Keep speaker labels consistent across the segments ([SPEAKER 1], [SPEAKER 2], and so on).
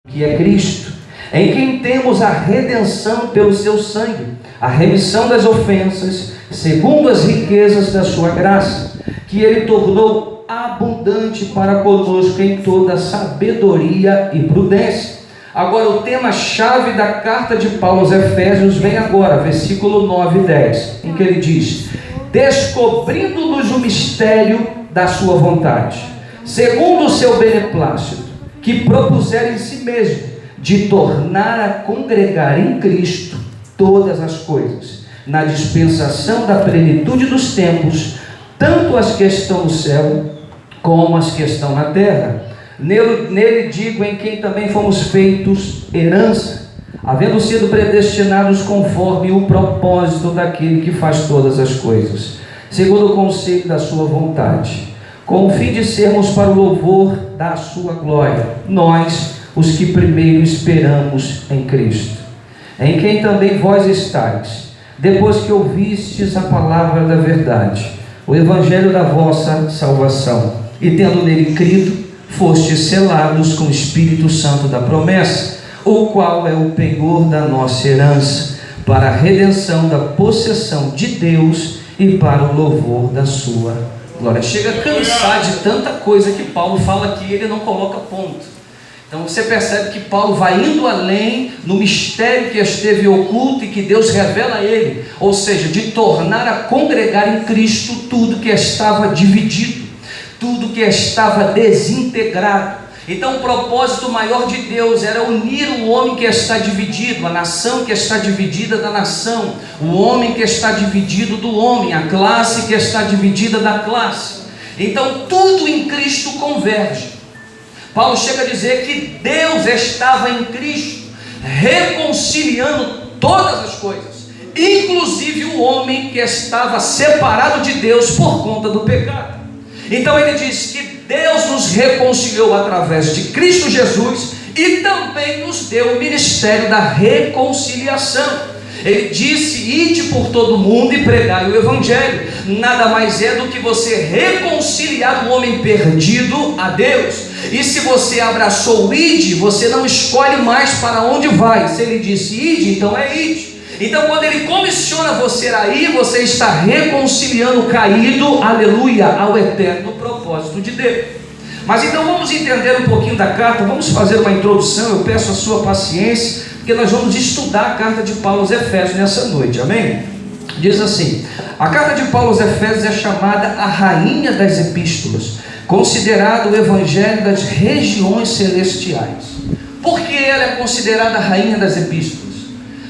[SPEAKER 1] que é Cristo, em quem temos a redenção pelo seu sangue, a remissão das ofensas, segundo as riquezas da sua graça, que ele tornou abundante para conosco em toda sabedoria e prudência. Agora o tema-chave da carta de Paulo aos Efésios vem agora, versículo 9 e 10, em que ele diz: descobrindo-nos o mistério da sua vontade, segundo o seu beneplácito, que propusera em si mesmo, de tornar a congregar em Cristo todas as coisas, na dispensação da plenitude dos tempos, tanto as que estão no céu, como as que estão na terra. Nele digo, em quem também fomos feitos herança, havendo sido predestinados conforme o propósito daquele que faz todas as coisas, segundo o conselho da sua vontade, com o fim de sermos para o louvor da sua glória, nós, os que primeiro esperamos em Cristo, em quem também vós estáis, depois que ouvistes a palavra da verdade, o evangelho da vossa salvação, e tendo nele crido, fostes selados com o Espírito Santo da promessa, o qual é o penhor da nossa herança, para a redenção da possessão de Deus e para o louvor da sua glória. Chega a cansar de tanta coisa que Paulo fala aqui, ele não coloca ponto. Então você percebe que Paulo vai indo além no mistério que esteve oculto e que Deus revela a ele, ou seja, de tornar a congregar em Cristo tudo que estava dividido, tudo que estava desintegrado. Então o propósito maior de Deus era unir o homem que está dividido, a nação que está dividida da nação, o homem que está dividido do homem, a classe que está dividida da classe. Então tudo em Cristo converge. Paulo chega a dizer que Deus estava em Cristo, reconciliando todas as coisas, inclusive o homem que estava separado de Deus por conta do pecado. Então ele diz que Deus nos reconciliou através de Cristo Jesus e também nos deu o ministério da reconciliação. Ele disse: ide por todo mundo e pregai o evangelho. Nada mais é do que você reconciliar o homem perdido a Deus. E se você abraçou o ide, você não escolhe mais para onde vai. Se ele disse ide, então é ide. Então quando ele comissiona você a ir, você está reconciliando o caído, aleluia, ao eterno propósito de Deus. Mas então vamos entender um pouquinho da carta, vamos fazer uma introdução. Eu peço a sua paciência, porque nós vamos estudar a carta de Paulo aos Efésios nessa noite, amém? Diz assim: a carta de Paulo aos Efésios é chamada a rainha das epístolas, considerado o evangelho das regiões celestiais. Por que ela é considerada a rainha das epístolas?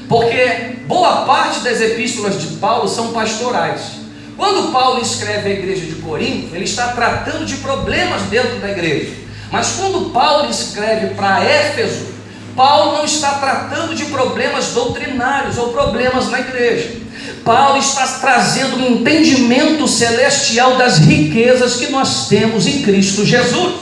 [SPEAKER 1] Porque boa parte das epístolas de Paulo são pastorais. Quando Paulo escreve a igreja de Corinto, ele está tratando de problemas dentro da igreja. Mas quando Paulo escreve para Éfeso, Paulo não está tratando de problemas doutrinários ou problemas na igreja. Paulo está trazendo um entendimento celestial das riquezas que nós temos em Cristo Jesus.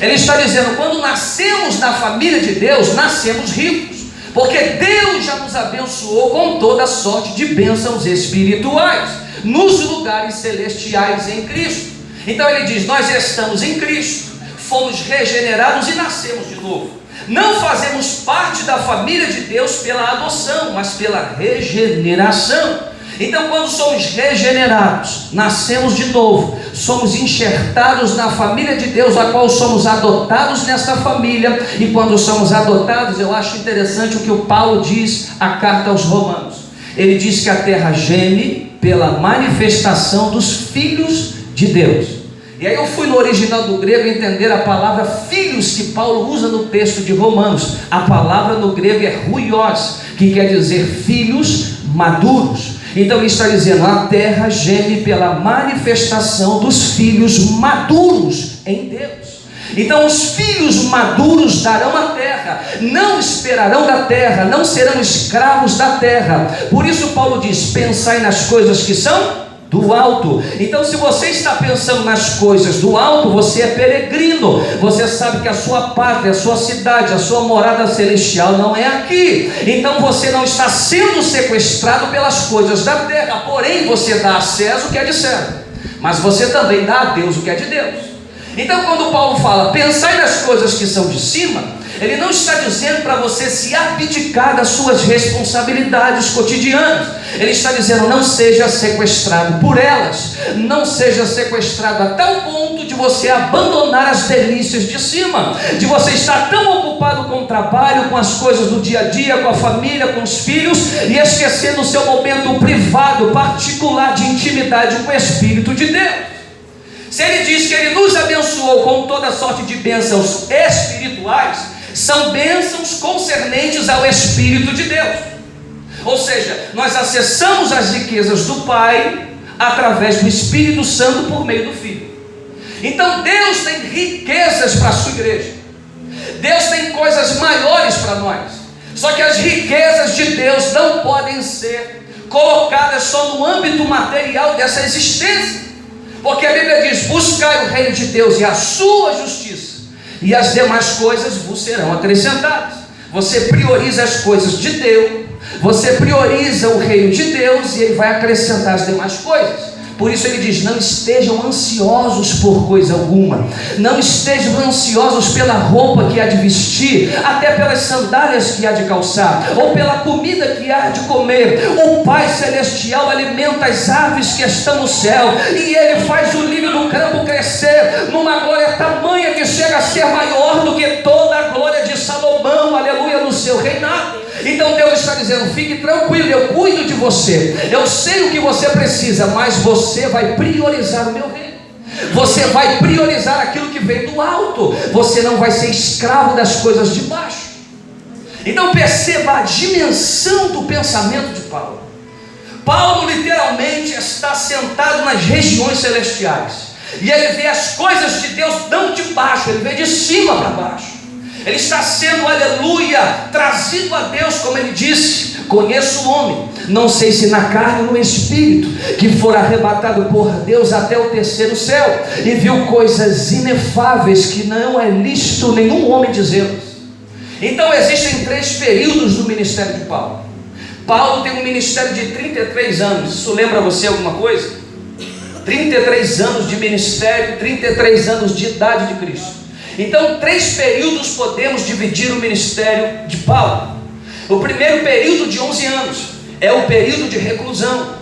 [SPEAKER 1] Ele está dizendo: quando nascemos na família de Deus, nascemos ricos, porque Deus já nos abençoou com toda sorte de bênçãos espirituais nos lugares celestiais em Cristo. Então ele diz: nós estamos em Cristo, fomos regenerados e nascemos de novo. Não fazemos parte da família de Deus pela adoção, mas pela regeneração. Então quando somos regenerados, nascemos de novo, somos enxertados na família de Deus, a qual somos adotados nesta família. E quando somos adotados, eu acho interessante o que o Paulo diz à carta aos Romanos. Ele diz que a terra geme pela manifestação dos filhos de Deus. E aí eu fui no original do grego entender a palavra filhos que Paulo usa no texto de Romanos. A palavra no grego é ruios, que quer dizer filhos maduros. Então ele está dizendo: a terra geme pela manifestação dos filhos maduros em Deus. Então os filhos maduros darão a terra, não esperarão da terra, não serão escravos da terra. Por isso Paulo diz: pensai nas coisas que são do alto. Então se você está pensando nas coisas do alto, você é peregrino. Você sabe que a sua pátria, a sua cidade, a sua morada celestial não é aqui. Então você não está sendo sequestrado pelas coisas da terra. Porém você dá a César o que é de César, mas você também dá a Deus o que é de Deus. Então quando Paulo fala: pensai nas coisas que são de cima, Ele não está dizendo para você se abdicar das suas responsabilidades cotidianas. Ele está dizendo: não seja sequestrado por elas, não seja sequestrado a tal ponto de você abandonar as delícias de cima, de você estar tão ocupado com o trabalho, com as coisas do dia a dia, com a família, com os filhos, e esquecendo o seu momento privado, particular, de intimidade com o Espírito de Deus. Se ele diz que ele nos abençoou com toda sorte de bênçãos espirituais, são bênçãos concernentes ao Espírito de Deus. Ou seja, nós acessamos as riquezas do Pai através do Espírito Santo por meio do Filho. Então Deus tem riquezas para a sua igreja. Deus tem coisas maiores para nós. Só que as riquezas de Deus não podem ser colocadas só no âmbito material dessa existência. Porque a Bíblia diz: buscai o reino de Deus e a sua justiça, e as demais coisas vos serão acrescentadas. Você prioriza as coisas de Deus, você prioriza o reino de Deus, e Ele vai acrescentar as demais coisas. Por isso Ele diz: não estejam ansiosos por coisa alguma, não estejam ansiosos pela roupa que há de vestir, até pelas sandálias que há de calçar, ou pela comida que há de comer. O Pai Celestial alimenta as aves que estão no céu, e Ele faz o lírio do campo crescer numa glória tamanha que chega a ser maior do que toda a glória de Salomão, aleluia, no seu reinado. Então Deus está dizendo: fique tranquilo, eu cuido de você, eu sei o que você precisa, mas você vai priorizar o meu reino, você vai priorizar aquilo que vem do alto, você não vai ser escravo das coisas de baixo. Então perceba a dimensão do pensamento de Paulo. Paulo literalmente está sentado nas regiões celestiais, e ele vê as coisas de Deus não de baixo, ele vê de cima para baixo. Ele está sendo, aleluia, trazido a Deus, como ele disse: conheço o homem, não sei se na carne ou no espírito, que for arrebatado por Deus até o terceiro céu, e viu coisas inefáveis que não é lícito nenhum homem dizê-las. Então existem 3 períodos do ministério de Paulo. Paulo tem um ministério de 33 anos. Isso lembra você alguma coisa? 33 anos de ministério, 33 anos de idade de Cristo. Então 3 períodos podemos dividir o ministério de Paulo. O primeiro período, de 11 anos, é o período de reclusão,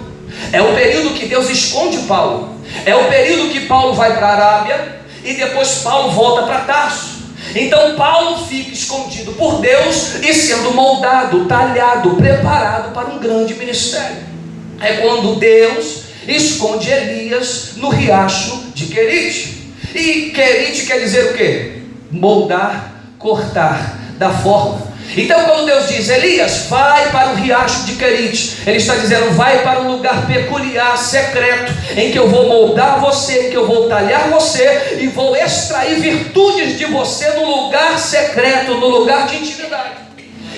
[SPEAKER 1] é o período que Deus esconde Paulo, é o período que Paulo vai para a Arábia, e depois Paulo volta para Tarso. Então Paulo fica escondido por Deus e sendo moldado, talhado, preparado para um grande ministério. É quando Deus esconde Elias no riacho de Querite. E Querite quer dizer o quê? Moldar, cortar, dar forma. Então quando Deus diz: Elias, vai para o riacho de Querite, Ele está dizendo: vai para um lugar peculiar, secreto, em que eu vou moldar você, em que eu vou talhar você, e vou extrair virtudes de você no lugar secreto, no lugar de intimidade.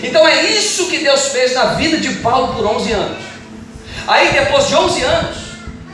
[SPEAKER 1] Então é isso que Deus fez na vida de Paulo por 11 anos. Aí depois de 11 anos,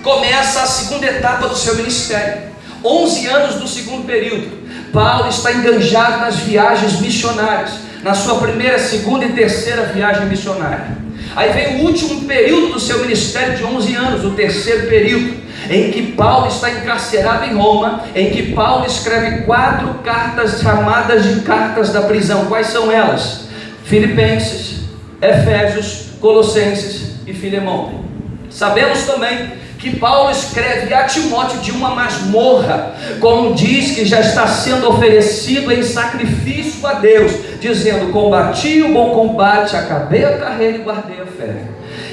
[SPEAKER 1] começa a segunda etapa do seu ministério. 11 anos do segundo período, Paulo está enganjado nas viagens missionárias, na sua primeira, segunda e terceira viagem missionária. Aí vem o último período do seu ministério de 11 anos, o terceiro período, em que Paulo está encarcerado em Roma, em que Paulo escreve 4 cartas chamadas de cartas da prisão. Quais são elas? Filipenses, Efésios, Colossenses e Filemão. Sabemos também que Paulo escreve a Timóteo de uma masmorra, como diz que já está sendo oferecido em sacrifício a Deus, dizendo: combati o bom combate, acabei a carreira e guardei a fé.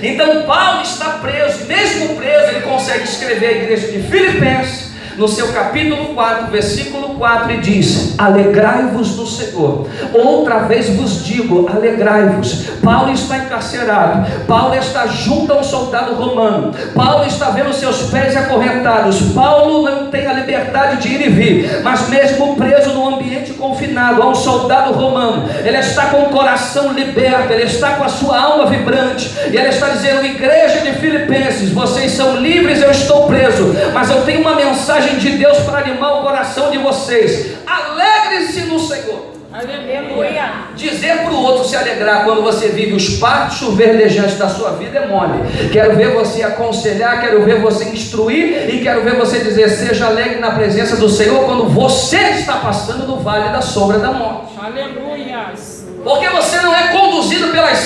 [SPEAKER 1] Então Paulo está preso, e mesmo preso ele consegue escrever a igreja de Filipenses, no seu capítulo 4, versículo 4, e diz: alegrai-vos no Senhor. Outra vez vos digo, alegrai-vos. Paulo está encarcerado, Paulo está junto a um soldado romano, Paulo está vendo seus pés acorrentados, Paulo não tem a liberdade de ir e vir, mas mesmo preso num ambiente confinado a um soldado romano, ele está com o coração liberto, ele está com a sua alma vibrante, e ele está dizendo: igreja de Filipenses, vocês são livres, eu estou preso, mas eu tenho uma mensagem de Deus para animar o coração de vocês: alegre-se no Senhor. Aleluia. Dizer para o outro se alegrar quando você vive os pastos verdejantes da sua vida é mole. Quero ver você aconselhar, quero ver você instruir, e quero ver você dizer: seja alegre na presença do Senhor quando você está passando no vale da sombra da morte. Aleluia.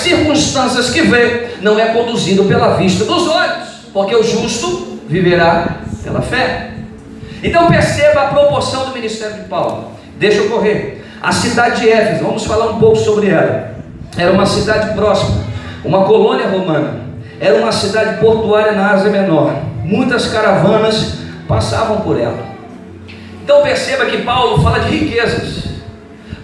[SPEAKER 1] circunstâncias que vê, não é conduzido pela vista dos olhos, porque o justo viverá pela fé. Então perceba a proporção do ministério de Paulo. Deixa eu correr. A cidade de Éfeso, vamos falar um pouco sobre ela. Era uma cidade próspera, uma colônia romana, era uma cidade portuária na Ásia Menor. Muitas caravanas passavam por ela. Então perceba que Paulo fala de riquezas.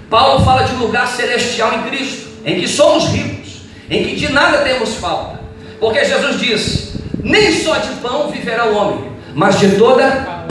[SPEAKER 1] Paulo fala de lugar celestial em Cristo, em que somos ricos, em que de nada temos falta, porque Jesus diz: nem só de pão viverá o homem, mas de toda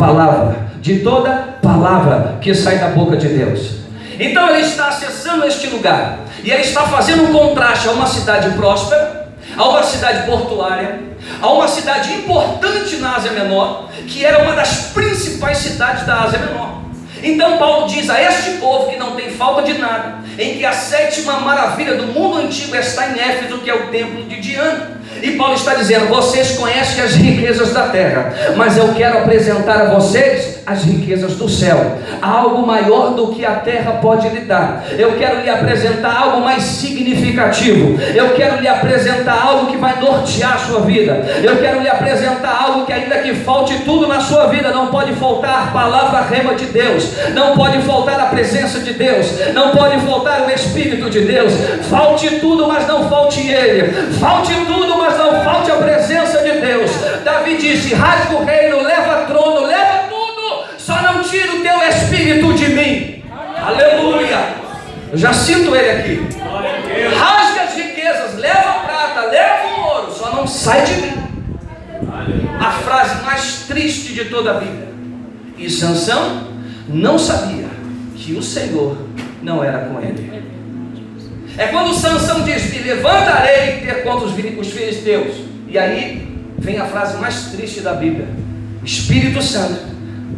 [SPEAKER 1] palavra que sai da boca de Deus. Então ele está acessando este lugar, e ele está fazendo um contraste a uma cidade próspera, a uma cidade portuária, a uma cidade importante na Ásia Menor, que era uma das principais cidades da Ásia Menor. Então Paulo diz a este povo que não tem falta de nada, em que a sétima maravilha do mundo antigo está em Éfeso, que é o templo de Diana. E Paulo está dizendo: vocês conhecem as riquezas da terra, mas eu quero apresentar a vocês as riquezas do céu, algo maior do que a terra pode lhe dar. Eu quero lhe apresentar algo mais significativo. Eu quero lhe apresentar algo que vai nortear a sua vida. Eu quero lhe apresentar algo que, ainda que falte tudo na sua vida, não pode faltar a palavra rema de Deus, não pode faltar a presença de Deus, não pode faltar o Espírito de Deus. Falte tudo, mas não falte Ele. Falte tudo, mas não falte a presença de Deus. Davi disse: rasga o reino, leva trono, leva tudo, só não tira o teu Espírito de mim. Aleluia. Eu já sinto ele aqui. Rasga as riquezas, leva a prata, leva o ouro, só não sai de mim. A frase mais triste de toda a Bíblia. E Sansão não sabia que o Senhor não era com ele. É quando Sansão diz: me levantarei e ter contra os filisteus. E aí vem a frase mais triste da Bíblia: o Espírito Santo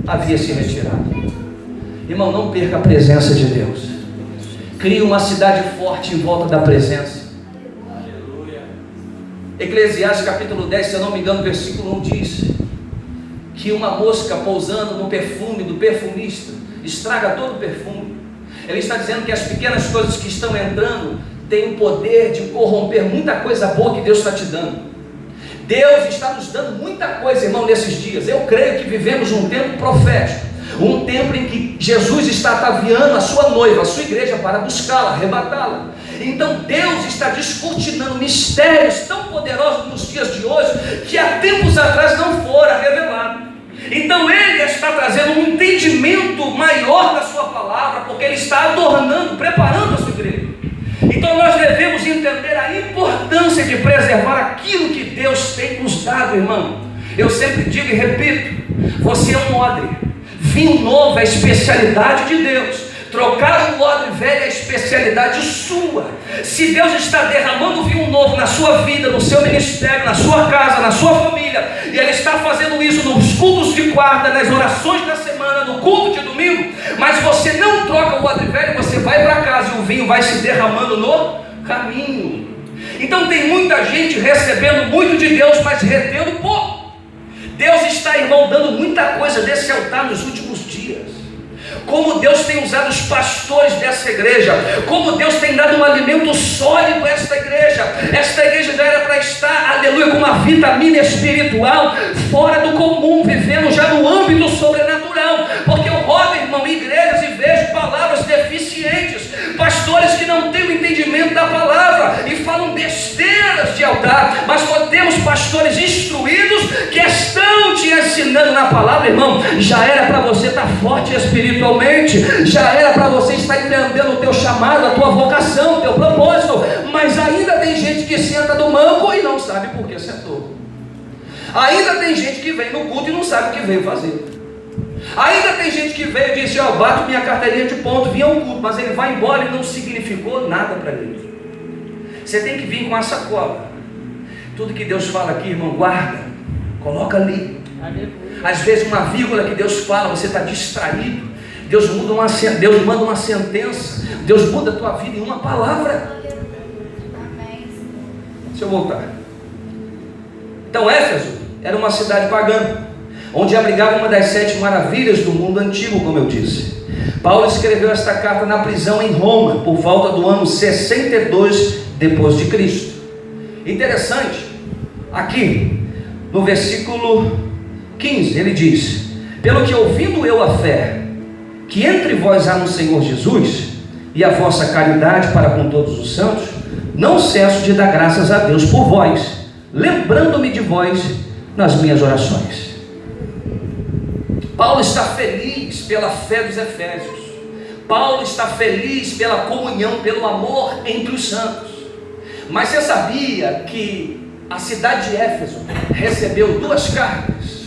[SPEAKER 1] havia se retirado. Irmão, não perca a presença de Deus. Crie uma cidade forte em volta da presença. Eclesiastes capítulo 10, se eu não me engano, versículo 1 diz que uma mosca pousando no perfume do perfumista estraga todo o perfume. Ele está dizendo que as pequenas coisas que estão entrando têm o poder de corromper muita coisa boa que Deus está te dando. Deus está nos dando muita coisa, irmão, nesses dias. Eu creio que vivemos um tempo profético, um tempo em que Jesus está ataviando a sua noiva, a sua igreja, para buscá-la, arrebatá-la. Então Deus está descortinando mistérios tão poderosos nos dias de hoje, que há tempos atrás não fora revelado. Então Ele está trazendo um entendimento maior da sua palavra, porque Ele está adornando, preparando a sua igreja. Então nós devemos entender a importância de preservar aquilo que Deus tem nos dado, irmão. Eu sempre digo e repito: você é um odre, vinho novo é a especialidade de Deus. Trocar o odre velho é a especialidade sua. Se Deus está derramando vinho novo na sua vida, no seu ministério, na sua casa, na sua família, e Ele está fazendo isso nos cultos de quarta, nas orações da semana, no culto de domingo, mas você não troca o odre velho, você vai para casa e o vinho vai se derramando no caminho. Então tem muita gente recebendo muito de Deus, mas retendo pouco. Deus está, irmão, dando muita coisa desse altar nos últimos dias. Como Deus tem usado os pastores dessa igreja, como Deus tem dado um alimento sólido a esta igreja. Esta igreja já era para estar, aleluia, com uma vitamina espiritual fora do comum, vivendo já no âmbito sobrenatural. Porque eu rodo, irmão, em igrejas e vejo palavras deficientes, pastores que não têm o entendimento da palavra e falam besteiras de altar. Mas quando temos pastores instruídos que estão te ensinando na palavra, irmão, já era para você estar forte espiritualmente, já era para você estar entendendo o teu chamado, a tua vocação, o teu propósito. Mas ainda tem gente que senta do banco e não sabe por que sentou. Ainda tem gente que vem no culto e não sabe o que veio fazer. Ainda tem gente que veio e disse: ó, bato minha carteirinha de ponto, vinha ao culto, mas ele vai embora e não significou nada para ele. Você tem que vir com a sacola. Tudo que Deus fala aqui, irmão, guarda, coloca ali. Às vezes uma vírgula que Deus fala, você está distraído. Deus manda uma sentença, Deus muda a tua vida em uma palavra. Deixa eu voltar. Então Éfeso era uma cidade pagã, onde abrigava uma das 7 maravilhas do mundo antigo, como eu disse. Paulo escreveu esta carta na prisão em Roma, por volta do ano 62 depois de Cristo. Interessante, aqui no versículo 15, ele diz: pelo que ouvindo eu a fé que entre vós há no Senhor Jesus, e a vossa caridade para com todos os santos, não cesso de dar graças a Deus por vós, lembrando-me de vós nas minhas orações. Paulo está feliz pela fé dos efésios. Paulo está feliz pela comunhão, pelo amor entre os santos. Mas você sabia que a cidade de Éfeso recebeu 2 cartas?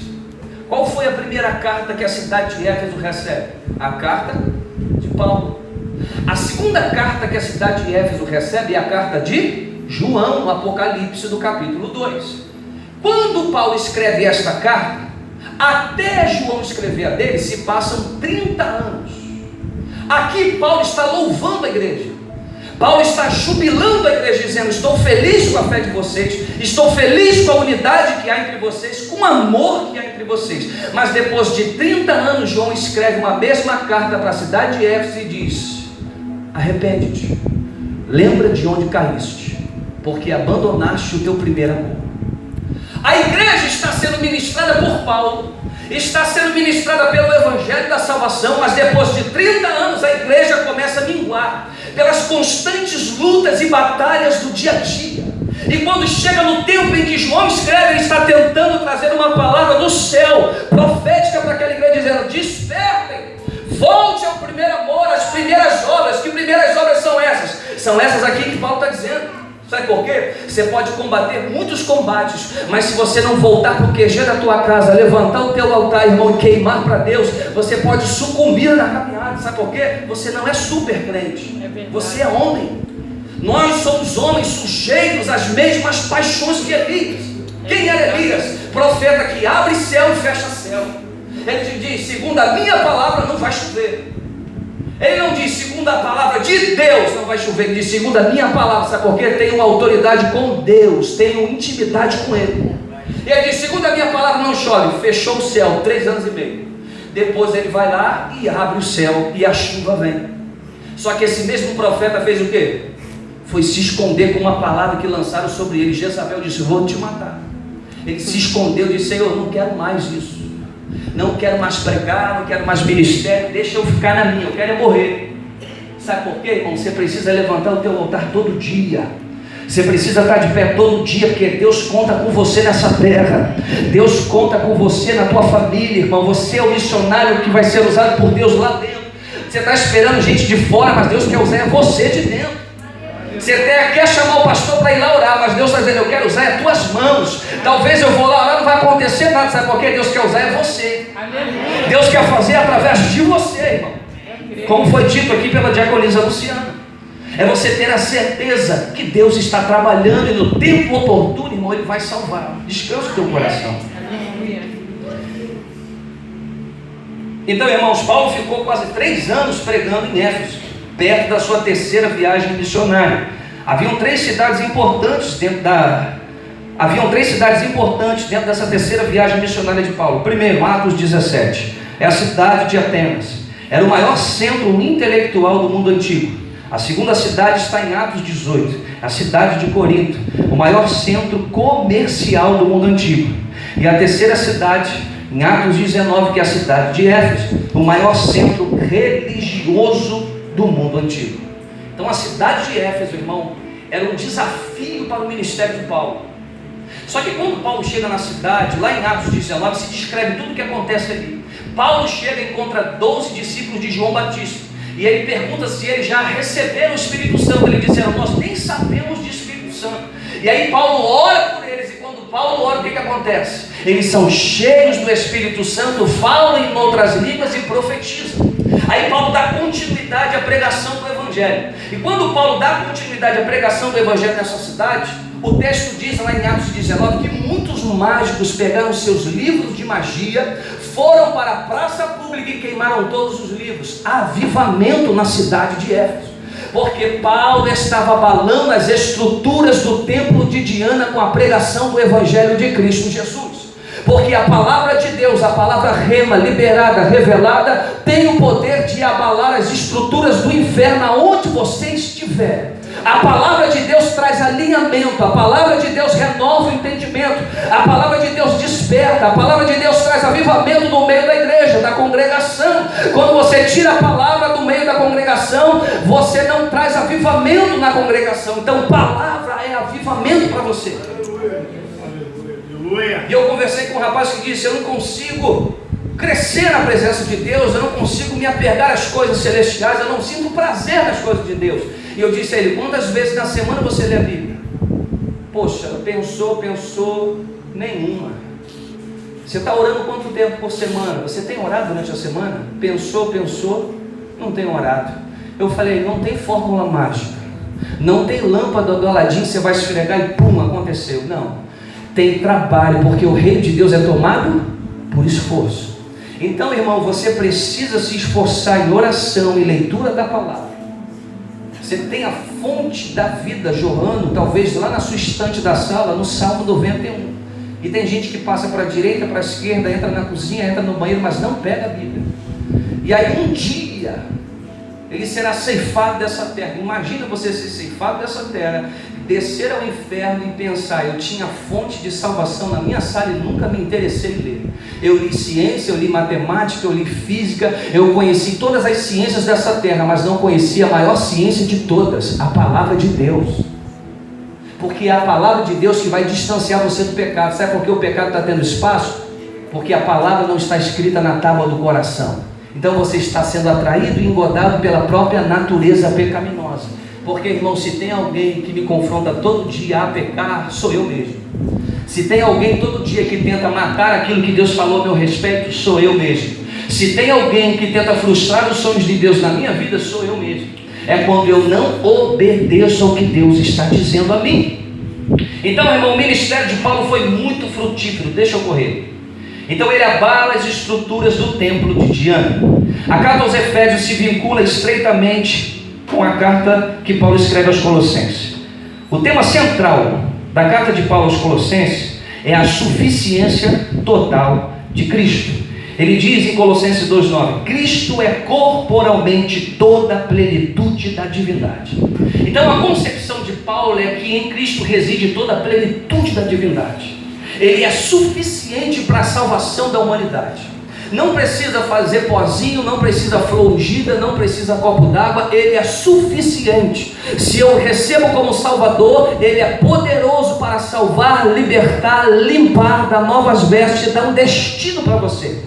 [SPEAKER 1] Qual foi a primeira carta que a cidade de Éfeso recebe? A carta de Paulo. A segunda carta que a cidade de Éfeso recebe é a carta de João, no Apocalipse do capítulo 2. Quando Paulo escreve esta carta, até João escrever a dele, se passam 30 anos. Aqui Paulo está louvando a igreja. Paulo está jubilando a igreja, dizendo: estou feliz com a fé de vocês, estou feliz com a unidade que há entre vocês, com o amor que há entre vocês. Mas depois de 30 anos, João escreve uma mesma carta para a cidade de Éfeso e diz: arrepende-te, lembra de onde caíste, porque abandonaste o teu primeiro amor. A igreja está sendo ministrada por Paulo, está sendo ministrada pelo Evangelho da Salvação, mas depois de 30 anos a igreja começa a minguar, pelas constantes lutas e batalhas do dia a dia. E quando chega no tempo em que João escreve, ele está tentando trazer uma palavra do céu, profética para aquela igreja, dizendo: despertem, volte ao primeiro amor, às primeiras obras. Que primeiras obras são essas? São essas aqui que Paulo está dizendo. Sabe por quê? Você pode combater muitos combates, mas se você não voltar para o QG da tua casa, levantar o teu altar, irmão, e queimar para Deus, você pode sucumbir na caminhada. Sabe por quê? Você não é super crente, você é homem. Nós somos homens sujeitos às mesmas paixões que Elias. Quem era Elias? Profeta que abre céu e fecha céu. Ele te diz: segundo a minha palavra não vai chover. Ele não diz segundo a palavra de Deus não vai chover, ele diz segundo a minha palavra. Sabe por quê? Tenho autoridade com Deus, tenho intimidade com Ele. E ele diz: segundo a minha palavra não chove. Fechou o céu 3 anos e meio. Depois ele vai lá e abre o céu e a chuva vem. Só que esse mesmo profeta fez o quê? Foi se esconder com uma palavra que lançaram sobre ele. Jezabel disse: vou te matar. Ele se escondeu e disse: Senhor, não quero mais isso, não quero mais pregar, não quero mais ministério, deixa eu ficar na minha, eu quero é morrer. Sabe por quê, irmão? Você precisa levantar o teu altar todo dia. Você precisa estar de pé todo dia, porque Deus conta com você nessa terra. Deus conta com você na tua família, irmão. Você é o missionário que vai ser usado por Deus lá dentro. Você está esperando gente de fora, mas Deus quer usar você de dentro. Você até quer chamar o pastor para ir lá orar, mas Deus está dizendo: eu quero usar as tuas mãos. Talvez eu vou lá orar, não vai acontecer nada. Sabe por quê? Deus quer usar é você. Deus quer fazer através de você, irmão. Como foi dito aqui pela diaconisa Luciana, é você ter a certeza que Deus está trabalhando, e no tempo oportuno, irmão, Ele vai salvar. Descansa o teu coração. Então, irmãos, Paulo ficou quase 3 anos pregando em Éfeso, perto da sua 3ª viagem missionária. Haviam 3 cidades importantes dentro dessa 3ª viagem missionária de Paulo. Primeiro, Atos 17, é a cidade de Atenas. Era o maior centro intelectual do mundo antigo. A segunda cidade está em Atos 18, a cidade de Corinto, o maior centro comercial do mundo antigo. E a 3ª cidade, em Atos 19, que é a cidade de Éfeso, o maior centro religioso do mundo antigo. Então a cidade de Éfeso, irmão, era um desafio para o ministério de Paulo. Só que quando Paulo chega na cidade, lá em Atos 19, se descreve tudo o que acontece ali. Paulo chega e encontra 12 discípulos de João Batista, e ele pergunta se eles já receberam o Espírito Santo. Eles disseram: nós nem sabemos de Espírito Santo. E aí Paulo ora por eles, e quando Paulo ora, o que acontece? Eles são cheios do Espírito Santo, falam em outras línguas e profetizam. Aí Paulo dá continuidade à pregação do Evangelho. E quando Paulo dá continuidade à pregação do Evangelho nessa cidade, o texto diz lá em Atos 19 que muitos mágicos pegaram seus livros de magia, foram para a praça pública e queimaram todos os livros. Avivamento na cidade de Éfeso, porque Paulo estava abalando as estruturas do templo de Diana com a pregação do Evangelho de Cristo Jesus. porque a palavra de Deus, a palavra rema, liberada, revelada, tem o poder de abalar as estruturas do inferno aonde você estiver. A palavra de Deus traz alinhamento, a palavra de Deus renova o entendimento, a palavra de Deus desperta, a palavra de Deus traz avivamento no meio da igreja, da congregação. Quando você tira a palavra do meio da congregação, você não traz avivamento na congregação. Então palavra é avivamento para você. E eu conversei com um rapaz que disse: eu não consigo crescer na presença de Deus, eu não consigo me apegar às coisas celestiais, eu não sinto prazer nas coisas de Deus. E eu disse a ele: quantas vezes na semana você lê a Bíblia? Poxa, pensou, nenhuma. Você está orando quanto tempo por semana? Você tem orado durante a semana? Pensou, não tem orado. Eu falei: não tem fórmula mágica, não tem lâmpada do Aladim, você vai esfregar e pum, aconteceu. Não, tem trabalho, porque o reino de Deus é tomado por esforço. Então, irmão, você precisa se esforçar em oração e leitura da palavra. Você tem a fonte da vida jorrando, talvez lá na sua estante da sala, no Salmo 91. E tem gente que passa para a direita, para a esquerda, entra na cozinha, entra no banheiro, mas não pega a Bíblia. E aí um dia ele será ceifado dessa terra. Imagina você ser ceifado dessa terra, descer ao inferno e pensar: eu tinha fonte de salvação na minha sala e nunca me interessei em ler. Eu li ciência, eu li matemática, eu li física, eu conheci todas as ciências dessa terra, mas não conheci a maior ciência de todas, a palavra de Deus. Porque é a palavra de Deus que vai distanciar você do pecado. Sabe por que o pecado está tendo espaço? Porque a palavra não está escrita na tábua do coração. Então você está sendo atraído e engodado pela própria natureza pecaminosa. Porque, irmão, se tem alguém que me confronta todo dia a pecar, sou eu mesmo. Se tem alguém todo dia que tenta matar aquilo que Deus falou a meu respeito, sou eu mesmo. Se tem alguém que tenta frustrar os sonhos de Deus na minha vida, sou eu mesmo. É quando eu não obedeço ao que Deus está dizendo a mim. Então, irmão, o ministério de Paulo foi muito frutífero. Deixa eu correr. Então ele abala as estruturas do templo de Diana. A carta aos Efésios se vincula estreitamente com a carta que Paulo escreve aos Colossenses. O tema central da carta de Paulo aos Colossenses é a suficiência total de Cristo. Ele diz em Colossenses 2,9: Cristo é corporalmente toda a plenitude da divindade. Então a concepção de Paulo é que em Cristo reside toda a plenitude da divindade. Ele é suficiente para a salvação da humanidade. Não precisa fazer pozinho, não precisa flor ungida, não precisa copo d'água. Ele é suficiente. Se eu recebo como Salvador, Ele é poderoso para salvar, libertar, limpar, dar novas vestes, dar um destino para você.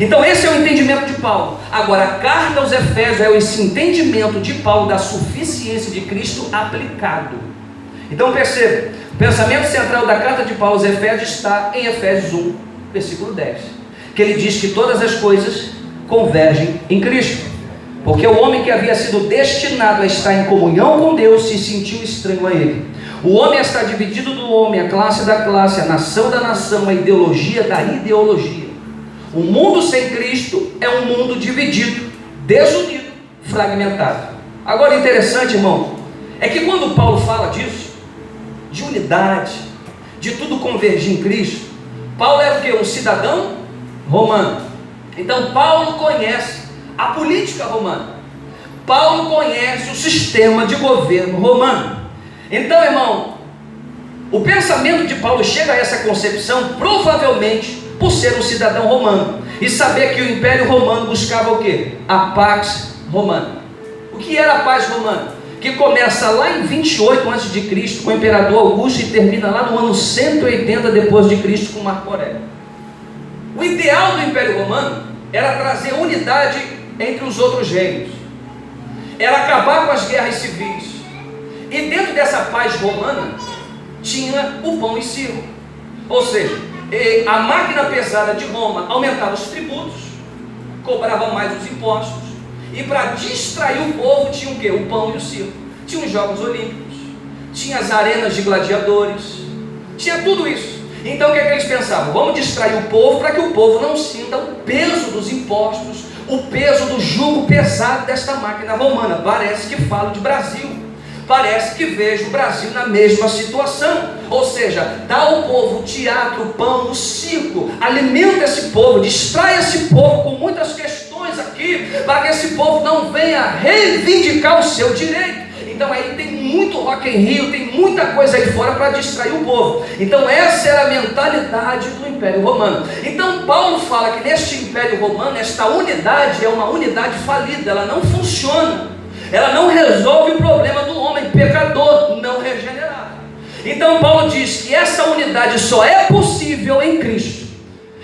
[SPEAKER 1] Então esse é o entendimento de Paulo. Agora a carta aos Efésios é esse entendimento de Paulo da suficiência de Cristo aplicado. Então perceba, o pensamento central da carta de Paulo aos Efésios está em Efésios 1, versículo 10, que ele diz que todas as coisas convergem em Cristo, porque o homem que havia sido destinado a estar em comunhão com Deus se sentiu estranho a Ele. O homem está dividido do homem, a classe da classe, a nação da nação, a ideologia da ideologia. O mundo sem Cristo é um mundo dividido, desunido, fragmentado. Agora interessante, irmão, é que quando Paulo fala disso, de unidade, de tudo convergir em Cristo, Paulo era o quê? Um cidadão romano. Então Paulo conhece a política romana, Paulo conhece o sistema de governo romano. Então, irmão, o pensamento de Paulo chega a essa concepção provavelmente por ser um cidadão romano e saber que o Império Romano buscava o quê? A Pax Romana. O que era a paz romana? Que começa lá em 28 a.C. com o imperador Augusto e termina lá no ano 180 depois de Cristo com Marco Aurélio. O ideal do Império Romano era trazer unidade entre os outros reinos, era acabar com as guerras civis, e dentro dessa paz romana tinha o pão e circo. Ou seja, a máquina pesada de Roma aumentava os tributos, cobrava mais os impostos, e para distrair o povo tinha o quê? O pão e o circo. Tinha os Jogos Olímpicos, tinha as arenas de gladiadores, tinha tudo isso. Então o que é que eles pensavam? Vamos distrair o povo para que o povo não sinta o peso dos impostos, o peso do jugo pesado desta máquina romana. Parece que falo de Brasil. parece que vejo o Brasil na mesma situação. Ou seja, dá ao povo teatro, pão, circo, alimenta esse povo, distrai esse povo com muitas questões aqui, para que esse povo não venha reivindicar o seu direito. Então aí tem muito Rock in Rio, tem muita coisa aí fora para distrair o povo. Então essa era a mentalidade do Império Romano. Então Paulo fala que neste Império Romano, esta unidade é uma unidade falida, ela não funciona, ela não resolve o problema do homem pecador não regenerado. Então Paulo diz que essa unidade só é possível em Cristo.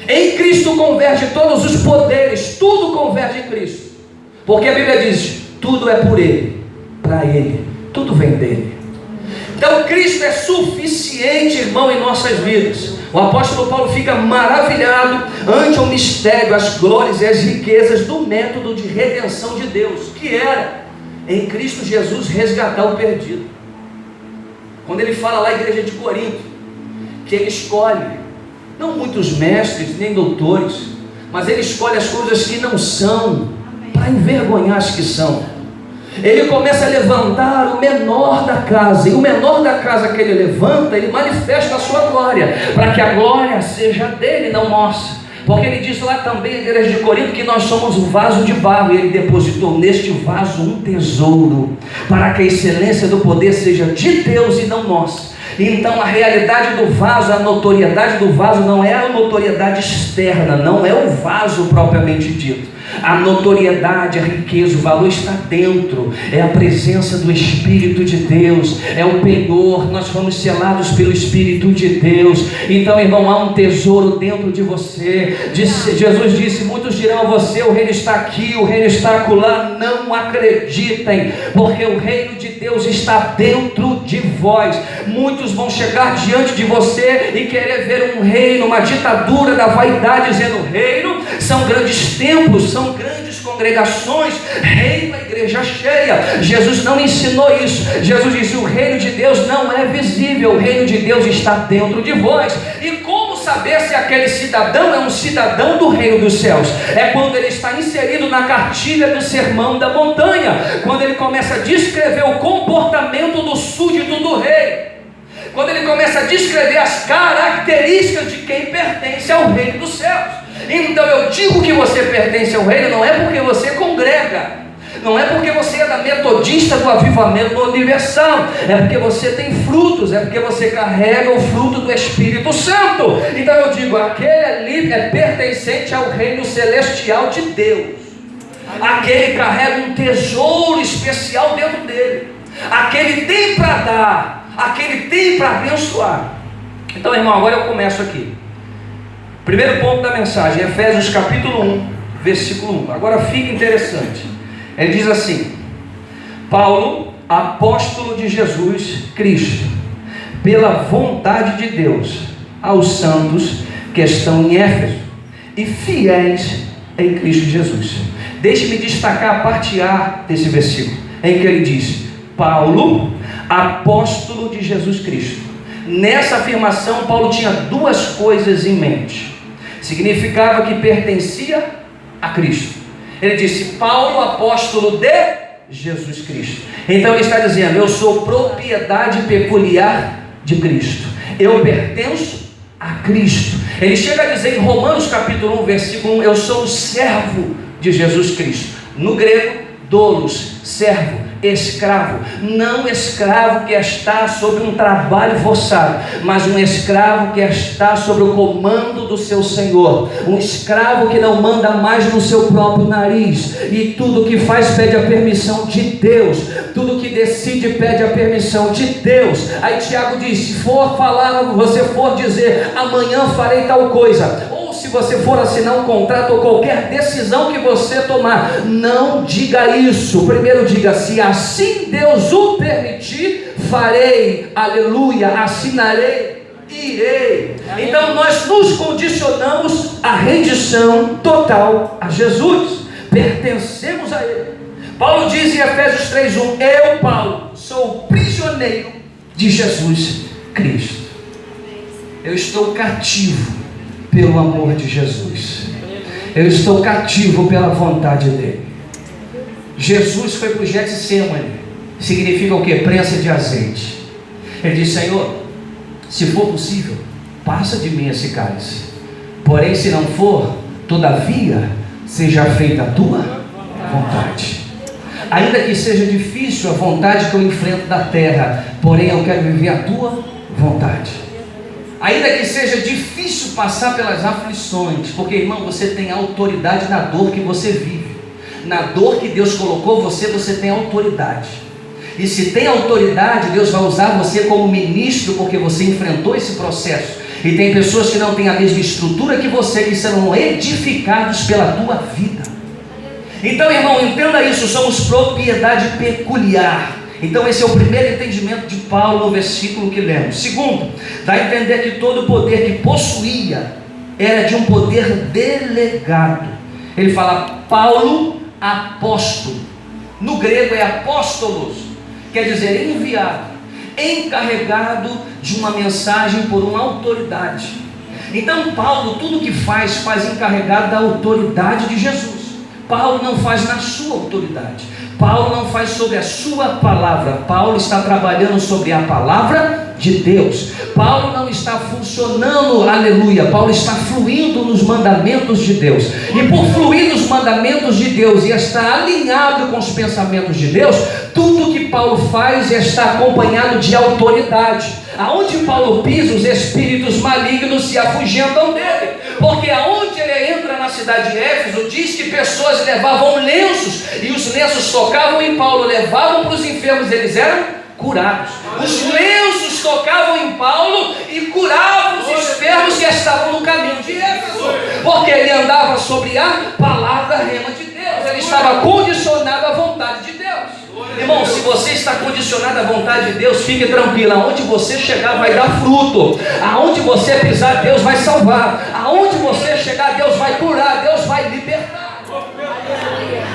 [SPEAKER 1] Em Cristo converge todos os poderes, tudo converge em Cristo, porque a Bíblia diz, tudo é por Ele, para Ele, tudo vem dele. Então Cristo é suficiente, irmão, em nossas vidas. O apóstolo Paulo fica maravilhado ante o mistério, as glórias e as riquezas do método de redenção de Deus, que era em Cristo Jesus resgatar o perdido. Quando ele fala lá na igreja de Corinto, que ele escolhe não muitos mestres nem doutores, mas ele escolhe as coisas que não são, para envergonhar as que são. Ele começa a levantar o menor da casa, e o menor da casa que ele levanta, ele manifesta a sua glória, para que a glória seja dele, não nossa. Porque ele diz lá também, na igreja de Corinto, que nós somos um vaso de barro, e ele depositou neste vaso um tesouro, para que a excelência do poder seja de Deus e não nossa. Então a realidade do vaso, a notoriedade do vaso não é a notoriedade externa, não é o vaso propriamente dito. A notoriedade, a riqueza, o valor está dentro, é a presença do Espírito de Deus, é o penhor, nós fomos selados pelo Espírito de Deus. Então, irmão, há um tesouro dentro de você. Jesus disse, muitos dirão a você, o reino está aqui, o reino está acolá. Não acreditem, porque o reino de Deus está dentro de vós. Muitos vão chegar diante de você e querer ver um reino, uma ditadura da vaidade, dizendo, reino são grandes templos, são grandes congregações, reino, a igreja cheia. Jesus não ensinou isso. Jesus disse, o reino de Deus não é visível, o reino de Deus está dentro de vós. E como saber se aquele cidadão é um cidadão do reino dos céus? É quando ele está inserido na cartilha do sermão da montanha, quando ele começa a descrever o comportamento do súdito do rei, quando ele começa a descrever as características de quem pertence ao reino dos céus. Então eu digo que você pertence ao reino, não é porque você congrega, não é porque você é da metodista do avivamento do universal, é porque você tem frutos, é porque você carrega o fruto do Espírito Santo. Então eu digo, aquele ali é pertencente ao reino celestial de Deus, aquele carrega um tesouro especial dentro dele, aquele tem para dar, aquele tem para abençoar. Então, irmão, agora eu começo aqui. Primeiro ponto da mensagem, Efésios capítulo 1, versículo 1. Agora fica interessante. Ele diz assim, Paulo, apóstolo de Jesus Cristo, pela vontade de Deus, aos santos que estão em Éfeso e fiéis em Cristo Jesus. Deixe-me destacar a parte A desse versículo, em que ele diz, Paulo, apóstolo de Jesus Cristo. Nessa afirmação, Paulo tinha duas coisas em mente. Significava que pertencia a Cristo. Ele disse, Paulo, apóstolo de Jesus Cristo. Então ele está dizendo, eu sou propriedade peculiar de Cristo, eu pertenço a Cristo. Ele chega a dizer em Romanos capítulo 1, versículo 1, eu sou o servo de Jesus Cristo. No grego, doulos, servo, escravo, não escravo que está sob um trabalho forçado, mas um escravo que está sob o comando do seu Senhor, um escravo que não manda mais no seu próprio nariz, e tudo que faz pede a permissão de Deus, tudo que decide pede a permissão de Deus. Aí Tiago diz, se for falar, você for dizer, amanhã farei tal coisa, se você for assinar um contrato ou qualquer decisão que você tomar, não diga isso. Primeiro diga, se assim Deus o permitir, farei, aleluia, assinarei, irei. Então nós nos condicionamos à rendição total a Jesus, pertencemos a Ele. Paulo diz em Efésios 3:1, eu, Paulo, sou prisioneiro de Jesus Cristo. Eu estou cativo pelo amor de Jesus, eu estou cativo pela vontade dele. Jesus foi para o Getsemane, significa o que? Prensa de azeite. Ele diz: Senhor, se for possível, passa de mim esse cálice. Porém, se não for, todavia, seja feita a tua vontade. Ainda que seja difícil a vontade que eu enfrento da terra, porém eu quero viver a tua vontade. Ainda que seja difícil passar pelas aflições, porque, irmão, você tem autoridade na dor que você vive. Na dor que Deus colocou você, você tem autoridade. E se tem autoridade, Deus vai usar você como ministro, porque você enfrentou esse processo. E tem pessoas que não têm a mesma estrutura que você, que serão edificados pela tua vida. Então, irmão, entenda isso, somos propriedade peculiar. Então esse é o primeiro entendimento de Paulo no versículo que lemos. Segundo, dá a entender que todo o poder que possuía era de um poder delegado. Ele fala Paulo apóstolo. No grego é apóstolos, quer dizer enviado, encarregado de uma mensagem por uma autoridade. Então Paulo, tudo que faz encarregado da autoridade de Jesus. Paulo não faz na sua autoridade. Paulo não faz sobre a sua palavra. Paulo está trabalhando sobre a palavra de Deus. Paulo não está funcionando, aleluia. Paulo está fluindo nos mandamentos de Deus. E por fluir nos mandamentos de Deus e estar alinhado com os pensamentos de Deus, tudo que Paulo faz está acompanhado de autoridade. Aonde Paulo pisa, os espíritos malignos se afugentam dele. Porque aonde ele entra na cidade de Éfeso, diz que pessoas levavam lenços, e os lenços tocavam em Paulo, levavam para os enfermos, eles eram curados. Os lenços tocavam em Paulo e curavam os enfermos que estavam no caminho de Éfeso, porque ele andava sobre a palavra rema de Deus, ele estava condicionado à vontade de Deus. Irmão, se você está condicionado à vontade de Deus, fique tranquilo, aonde você chegar vai dar fruto, aonde você pisar Deus vai salvar, aonde você chegar Deus vai curar, Deus vai libertar.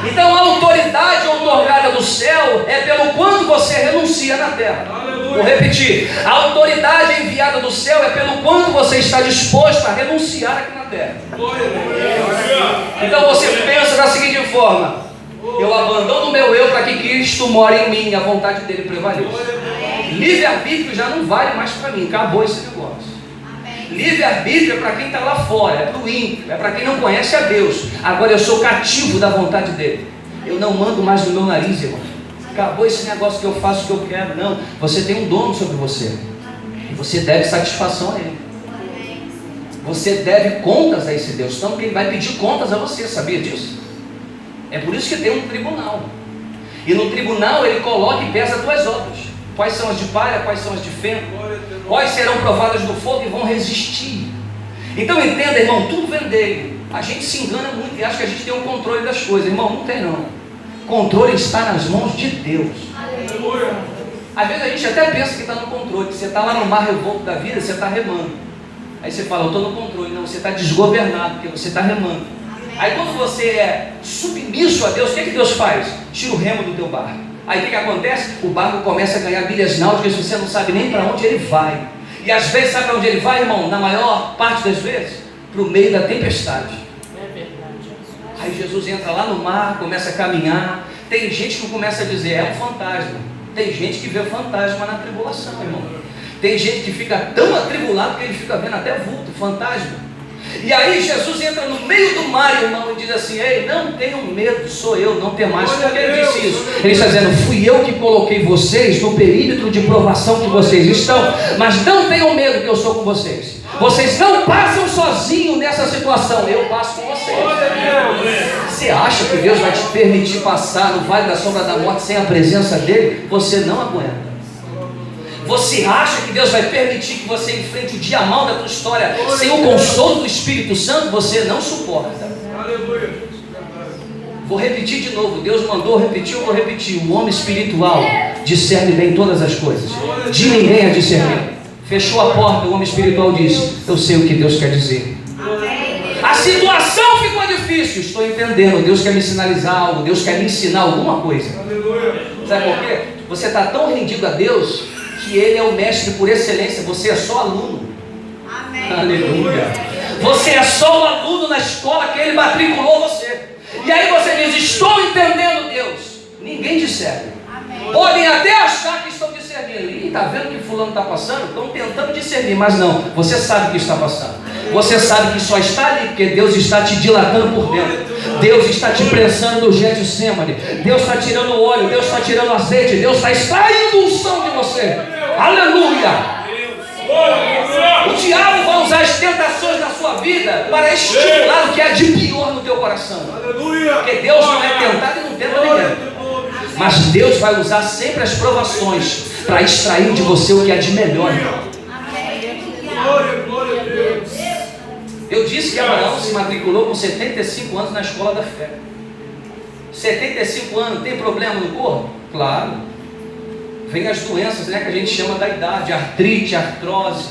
[SPEAKER 1] Então a autoridade outorgada do céu é pelo quanto você renuncia na terra. Vou repetir, a autoridade enviada do céu é pelo quanto você está disposto a renunciar aqui na terra. Então você pensa da seguinte forma: eu abandono o meu eu para que Cristo more em mim e a vontade dele prevaleça. Livre-arbítrio já não vale mais para mim, acabou esse negócio. Livre-arbítrio é para quem está lá fora, é para o ímpio, é para quem não conhece a Deus. Agora eu sou cativo da vontade dele. Eu não mando mais no meu nariz, irmão. Acabou esse negócio que eu faço o que eu quero. Não, você tem um dono sobre você. E você deve satisfação a ele. Você deve contas a esse Deus. Então quem vai pedir contas a você, sabia disso? É por isso que tem um tribunal. E no tribunal ele coloca e pesa as tuas obras. Quais são as de palha, quais são as de feno, quais serão provadas no fogo e vão resistir. Então entenda, irmão, tudo vem dele. A gente se engana muito e acha que a gente tem o controle das coisas. Irmão, não tem não. O controle está nas mãos de Deus. Às vezes a gente até pensa que está no controle. Você está lá no mar revolto da vida, você está remando. Aí você fala, eu estou no controle. Não, você está desgovernado, porque você está remando. Aí quando você é submisso a Deus, o que Deus faz? Tira o remo do teu barco. Aí o que acontece? O barco começa a ganhar milhas náuticas, você não sabe nem para onde ele vai. E às vezes, sabe para onde ele vai, irmão? Na maior parte das vezes, para o meio da tempestade. É verdade. Aí Jesus entra lá no mar, começa a caminhar. Tem gente que começa a dizer, é um fantasma. Tem gente que vê fantasma na tribulação, irmão. Tem gente que fica tão atribulado que ele fica vendo até vulto, fantasma. E aí Jesus entra no meio do mar, irmão, e diz assim, ei, não tenham medo, sou eu, não tem mais. Por que ele disse isso? Ele está dizendo, fui eu que coloquei vocês no perímetro de provação que vocês estão, mas não tenham medo que eu sou com vocês. Vocês não passam sozinhos nessa situação, eu passo com vocês. Você acha que Deus vai te permitir passar no vale da sombra da morte sem a presença dele? Você não aguenta. Você acha que Deus vai permitir que você enfrente o dia mal da tua história sem o consolo do Espírito Santo? Você não suporta. Vou repetir de novo. Deus mandou repetir, eu vou repetir. O homem espiritual discerne bem todas as coisas. De ninguém a discernir. Fechou a porta, o homem espiritual disse, eu sei o que Deus quer dizer. A situação ficou difícil. Estou entendendo. Deus quer me sinalizar algo. Deus quer me ensinar alguma coisa. Sabe por quê? Você está tão rendido a Deus que Ele é o mestre por excelência, você é só aluno. Amém. Aleluia. Você é só o aluno na escola que Ele matriculou você. E aí você diz, estou entendendo Deus. Ninguém discerne. Amém. Podem até achar que estão discernindo. Ih, está vendo que fulano está passando? Estão tentando discernir, mas não. Você sabe o que está passando. Você sabe que só está ali porque Deus está te dilatando por dentro. Deus está te prensando no Getsemane. Deus está tirando o óleo, Deus está tirando o azeite, Deus está extraindo unção de você. Aleluia! O diabo vai usar as tentações da sua vida para estimular o que há de pior no teu coração. Porque Deus não é tentado e não tenta ninguém. Mas Deus vai usar sempre as provações para extrair de você o que há de melhor. Eu disse que Abraão se matriculou com 75 anos na escola da fé. 75 anos, tem problema no corpo? Claro. Vem as doenças, né, que a gente chama da idade: artrite, artrose,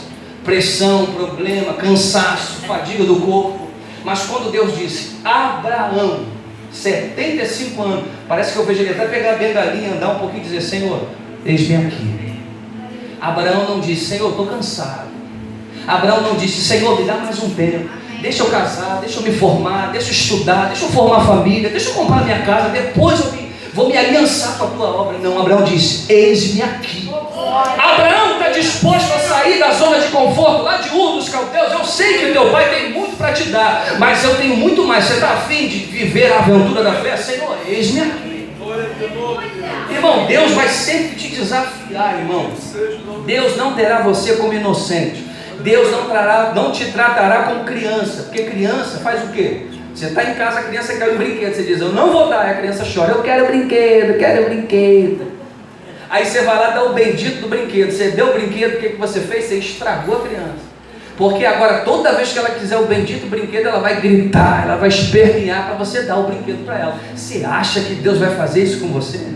[SPEAKER 1] pressão, problema, cansaço, fadiga do corpo. Mas quando Deus disse, Abraão, 75 anos, parece que eu vejo ele até pegar a bengalinha, andar um pouquinho e dizer: Senhor, eis-me aqui. Abraão não disse: Senhor, estou cansado. Abraão não disse: Senhor, me dá mais um tempo, deixa eu casar, deixa eu me formar, deixa eu estudar, deixa eu formar família, deixa eu comprar minha casa, depois eu vou me aliançar com a tua obra. Não, Abraão disse: eis-me aqui. Abraão está disposto a sair da zona de conforto lá de Ur dos Caldeus. Eu sei que teu pai tem muito para te dar, mas eu tenho muito mais. Você está afim de viver a aventura da fé? Senhor, eis-me aqui. Irmão, Deus vai sempre te desafiar, irmão. Deus não terá você como inocente. Deus não te tratará como criança. Porque criança faz o quê? Você está em casa, a criança quer um brinquedo, você diz: eu não vou dar. A criança chora: eu quero brinquedo, quero brinquedo. Aí você vai lá dar o bendito do brinquedo. Você deu o brinquedo, o que você fez? Você estragou a criança. Porque agora toda vez que ela quiser o bendito brinquedo, ela vai gritar, ela vai espernear para você dar o brinquedo para ela. Você acha que Deus vai fazer isso com você?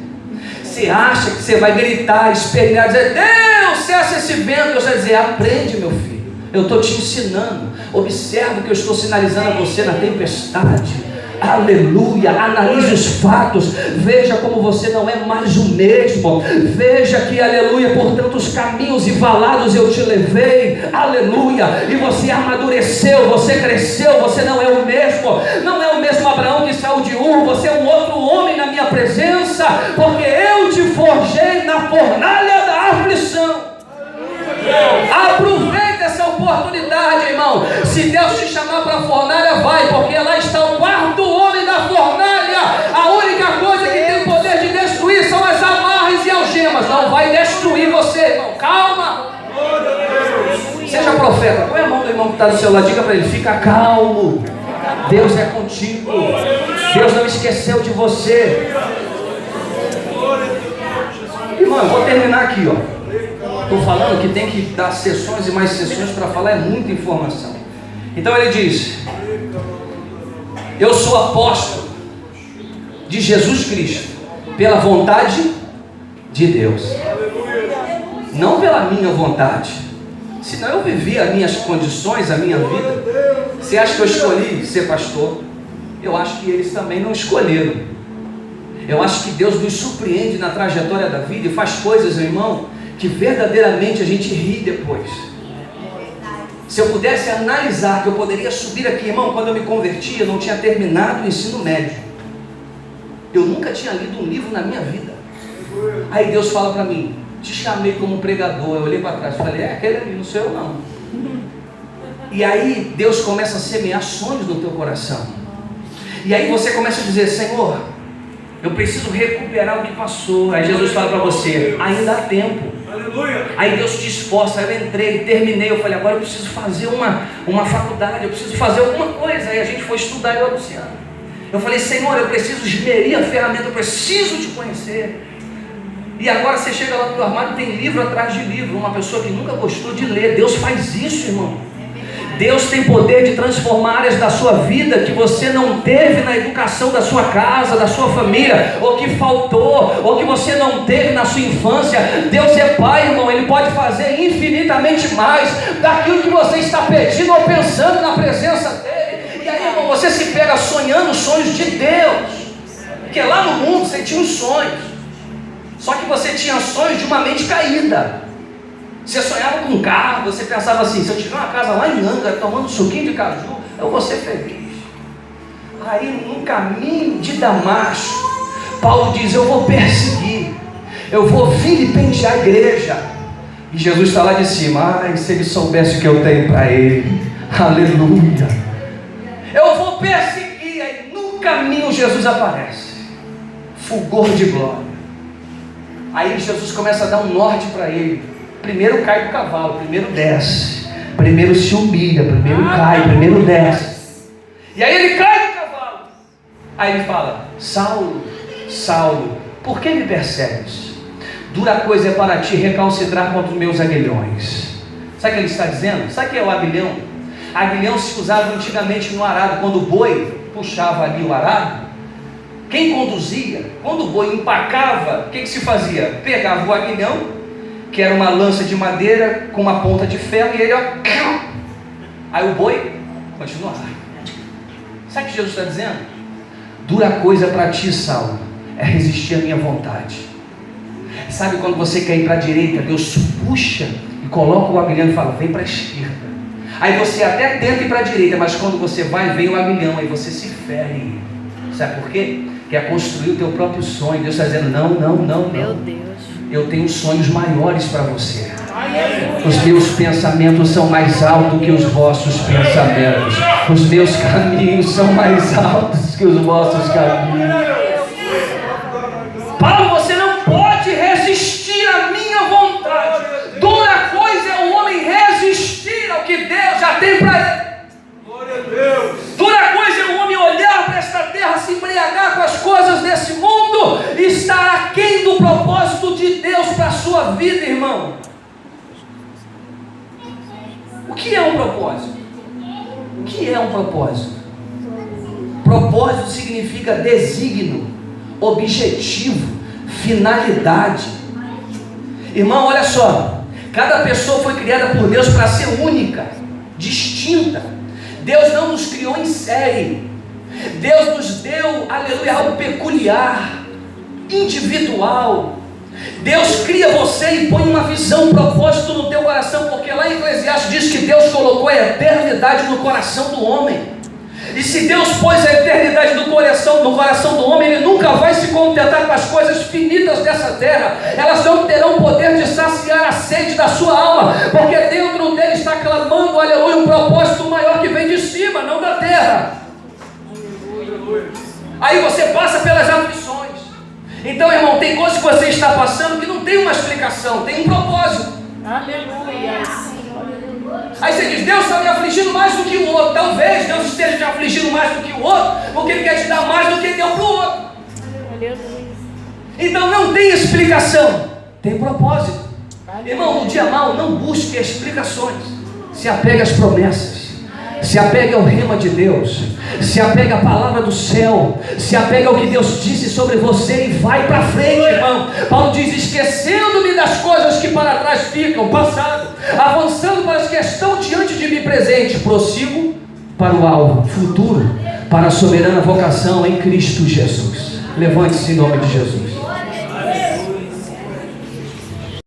[SPEAKER 1] Você acha que você vai gritar, espernear, dizer: Deus, cessa esse vento? Deus vai dizer: aprende, meu filho, eu estou te ensinando. Observe o que eu estou sinalizando a você na tempestade. Aleluia, analise os fatos, veja como você não é mais o mesmo, veja que, aleluia, por tantos caminhos e valados eu te levei, aleluia, e você amadureceu, você cresceu, você não é o mesmo Abraão que saiu de Ur, você é um outro homem na minha presença, porque eu te forjei na fornalha da aflição. Aproveita essa oportunidade, irmão. Se Deus te chamar para a fornalha, vai, porque lá está o quarto homem da fornalha. A única coisa que tem o poder de destruir são as amarras e algemas. Não vai destruir você, irmão. Calma. Seja profeta. Põe a mão do irmão que está do seu lado, diga para ele: fica calmo, Deus é contigo, Deus não esqueceu de você. Irmão, eu vou terminar aqui, ó. Estou falando que tem que dar sessões e mais sessões para falar, é muita informação. Então ele diz: eu sou apóstolo de Jesus Cristo pela vontade de Deus, não pela minha vontade. Senão eu vivia as minhas condições, a minha vida. Você acha que eu escolhi ser pastor? Eu acho que eles também não escolheram. Eu acho que Deus nos surpreende na trajetória da vida e faz coisas, meu irmão, que verdadeiramente a gente ri depois. Se eu pudesse analisar que eu poderia subir aqui, irmão, quando eu me converti, eu não tinha terminado o ensino médio. Eu nunca tinha lido um livro na minha vida. Aí Deus fala para mim: te chamei como pregador. Eu olhei para trás e falei: é aquele ali, não sou eu não. E aí Deus começa a semear sonhos no teu coração. E aí você começa a dizer: Senhor, eu preciso recuperar o que passou. Aí Jesus fala para você: ainda há tempo. Aí Deus te esforça. Eu entrei, terminei, eu falei: agora eu preciso fazer uma faculdade, eu preciso fazer alguma coisa. Aí a gente foi estudar, eu e a Luciana. Eu falei: Senhor, eu preciso esmerir a ferramenta, eu preciso te conhecer. E agora você chega lá no teu armário, tem livro atrás de livro. Uma pessoa que nunca gostou de ler. Deus faz isso, irmão. Deus tem poder de transformar áreas da sua vida que você não teve na educação da sua casa, da sua família, ou que faltou, ou que você não teve na sua infância. Deus é Pai, irmão, Ele pode fazer infinitamente mais daquilo que você está pedindo ou pensando na presença dEle. E aí, irmão, você se pega sonhando os sonhos de Deus, porque lá no mundo você tinha os sonhos, só que você tinha sonhos de uma mente caída. Você sonhava com um carro, você pensava assim: se eu tiver uma casa lá em Angra, tomando suquinho de caju, eu vou ser feliz. Aí no caminho de Damasco, Paulo diz: eu vou perseguir, Eu vou vilipendiar a igreja. E Jesus está lá de cima. Ai, se ele soubesse o que eu tenho para ele. Aleluia. Eu vou perseguir. Aí no caminho Jesus aparece. Fulgor de glória. Aí Jesus começa a dar um norte para ele. Primeiro cai do cavalo, primeiro desce. Primeiro se humilha, primeiro cai, primeiro desce. E aí ele cai do cavalo. Aí ele fala: Saulo, Saulo, por que me persegues? Dura coisa é para ti recalcitrar contra os meus aguilhões. Sabe o que ele está dizendo? Sabe o que é o aguilhão? Aguilhão se usava antigamente no arado. Quando o boi puxava ali o arado, quem conduzia, quando o boi empacava, o que se fazia? Pegava o aguilhão, que era uma lança de madeira com uma ponta de ferro, e ele, ó, aí o boi continuava. Sabe o que Jesus está dizendo? Dura coisa para ti, Saulo, é resistir à minha vontade. Sabe quando você quer ir para a direita, Deus puxa e coloca o aguilhão e fala: vem para a esquerda. Aí você até tenta ir para a direita, mas quando você vai, vem o aguilhão, aí você se fere. Sabe por quê? Quer construir o teu próprio sonho. Deus está dizendo: não, não, não, não.
[SPEAKER 2] Meu Deus.
[SPEAKER 1] Eu tenho sonhos maiores para você. Os meus pensamentos são mais altos que os vossos pensamentos. Os meus caminhos são mais altos que os vossos caminhos. Paulo, você não pode resistir à minha vontade. Dura coisa é o homem resistir ao que Deus já tem para ele. Dura coisa é o homem olhar para esta terra, se embriagar com as coisas desse mundo e estar aquém do propósito de Deus para a sua vida, irmão. O que é um propósito? O que é um propósito? Propósito significa desígnio, objetivo, finalidade. Irmão, olha só, cada pessoa foi criada por Deus para ser única, distinta. Deus não nos criou em série. Deus nos deu, aleluia, algo peculiar, individual. Deus cria você e põe uma visão, um propósito no teu coração, porque lá em Eclesiastes diz que Deus colocou a eternidade no coração do homem. E se Deus pôs a eternidade no coração do homem, Ele nunca vai se contentar com as coisas finitas dessa terra. Elas não terão poder de saciar a sede da sua alma, porque dentro dele está clamando, aleluia, um propósito maior que vem de cima, não da terra. Aí você passa pelas aflições. Então, irmão, tem coisas que você está passando que não tem uma explicação, tem um propósito.
[SPEAKER 2] Aleluia.
[SPEAKER 1] Aí você diz: Deus está me afligindo mais do que o outro. Talvez Deus esteja te afligindo mais do que o outro, porque Ele quer te dar mais do que Ele deu para o outro. Então não tem explicação, tem propósito. Irmão, no dia mau, não busque explicações. Se apegue às promessas. Se apegue ao rema de Deus. Se apegue à palavra do céu. Se apegue ao que Deus disse sobre você e vai para frente, irmão. Paulo diz: esquecendo-me das coisas que para trás ficam, passado, avançando para as que estão diante de mim presente, prossigo para o alvo futuro, para a soberana vocação em Cristo Jesus. Levante-se em nome de Jesus.